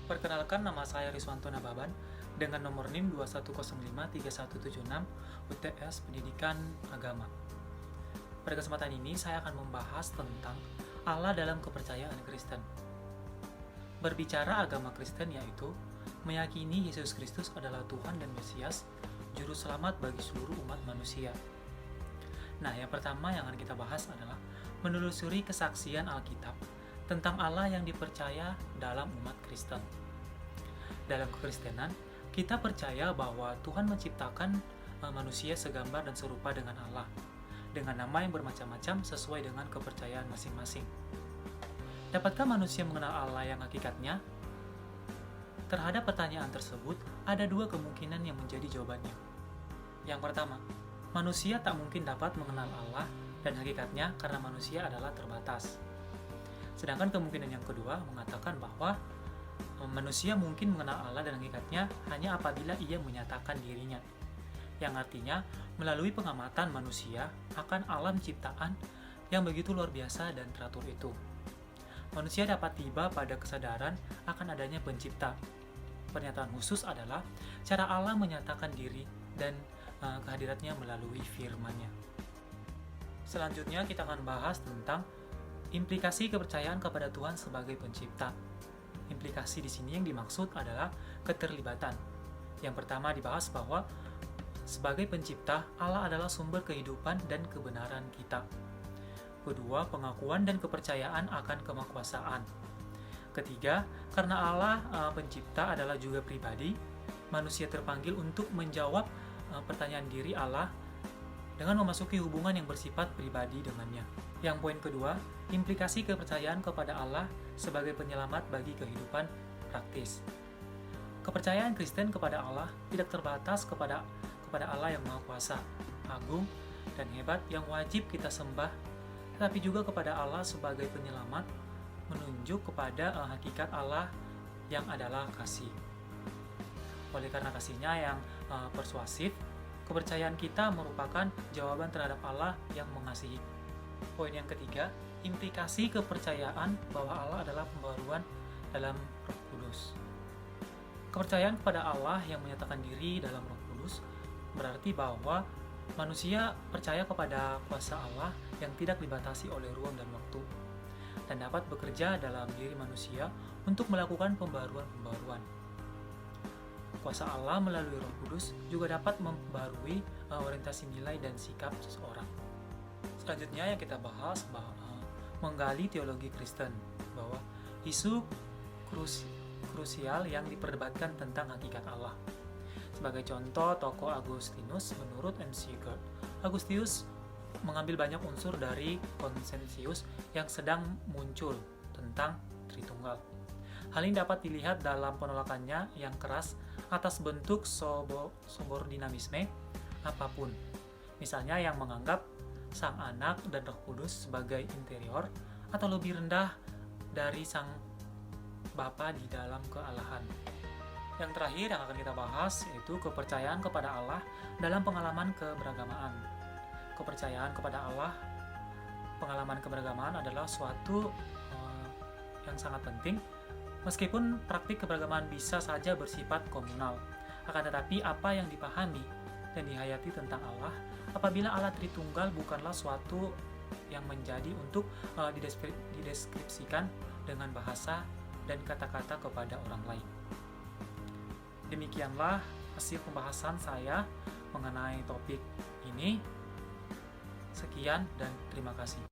Perkenalkan, nama saya Riswanto Nababan dengan nomor NIM 21053176 UTS Pendidikan Agama. Pada kesempatan ini saya akan membahas tentang Allah dalam kepercayaan Kristen. Berbicara agama Kristen yaitu meyakini Yesus Kristus adalah Tuhan dan Mesias, juru selamat bagi seluruh umat manusia. Nah, yang pertama yang akan kita bahas adalah menelusuri kesaksian Alkitab tentang Allah yang dipercaya dalam umat Kristen. Dalam kekristenan, kita percaya bahwa Tuhan menciptakan manusia segambar dan serupa dengan Allah, dengan nama yang bermacam-macam sesuai dengan kepercayaan masing-masing. Dapatkah manusia mengenal Allah yang hakikatnya? Terhadap pertanyaan tersebut, ada dua kemungkinan yang menjadi jawabannya. Yang pertama, manusia tak mungkin dapat mengenal Allah dan hakikatnya karena manusia adalah terbatas. Sedangkan kemungkinan yang kedua mengatakan bahwa manusia mungkin mengenal Allah dan hakikatnya hanya apabila ia menyatakan dirinya, yang artinya melalui pengamatan manusia akan alam ciptaan yang begitu luar biasa dan teratur itu. Manusia dapat tiba pada kesadaran akan adanya pencipta. Pernyataan khusus adalah cara Allah menyatakan diri dan kehadiratnya melalui firman-Nya. Selanjutnya kita akan bahas tentang implikasi kepercayaan kepada Tuhan sebagai pencipta. Implikasi di sini yang dimaksud adalah keterlibatan. Yang pertama dibahas bahwa sebagai pencipta, Allah adalah sumber kehidupan dan kebenaran kita. Kedua, pengakuan dan kepercayaan akan kemakuasaan. Ketiga, karena Allah pencipta adalah juga pribadi, manusia terpanggil untuk menjawab pertanyaan diri Allah dengan memasuki hubungan yang bersifat pribadi dengannya. Yang poin kedua, implikasi kepercayaan kepada Allah sebagai penyelamat bagi kehidupan praktis. Kepercayaan Kristen kepada Allah tidak terbatas kepada Allah yang Maha Kuasa, agung, dan hebat yang wajib kita sembah, tetapi juga kepada Allah sebagai penyelamat, menunjuk kepada hakikat Allah yang adalah kasih. Oleh karena kasih-Nya yang persuasif, kepercayaan kita merupakan jawaban terhadap Allah yang mengasihi. Poin yang ketiga, implikasi kepercayaan bahwa Allah adalah pembaruan dalam Roh Kudus. Kepercayaan kepada Allah yang menyatakan diri dalam Roh Kudus berarti bahwa manusia percaya kepada kuasa Allah yang tidak dibatasi oleh ruang dan waktu dan dapat bekerja dalam diri manusia untuk melakukan pembaruan-pembaruan. Kuasa Allah melalui Roh Kudus juga dapat memperbarui orientasi nilai dan sikap seseorang. Selanjutnya yang kita bahas menggali teologi Kristen, bahwa isu krusial yang diperdebatkan tentang hakikat Allah. Sebagai contoh, tokoh Agustinus menurut M.C. Gerd, Agustinus mengambil banyak unsur dari konsensus yang sedang muncul tentang Tritunggal. Hal ini dapat dilihat dalam penolakannya yang keras atas bentuk subordinamisme apapun. Misalnya yang menganggap Sang Anak dan Roh Kudus sebagai interior atau lebih rendah dari Sang Bapa di dalam kealahan. Yang terakhir yang akan kita bahas yaitu kepercayaan kepada Allah dalam pengalaman keberagamaan. Kepercayaan kepada Allah, pengalaman keberagamaan adalah suatu yang sangat penting. Meskipun praktik keberagaman bisa saja bersifat komunal, akan tetapi apa yang dipahami dan dihayati tentang Allah apabila Allah Tritunggal bukanlah suatu yang menjadi untuk dideskripsikan dengan bahasa dan kata-kata kepada orang lain. Demikianlah hasil pembahasan saya mengenai topik ini. Sekian dan terima kasih.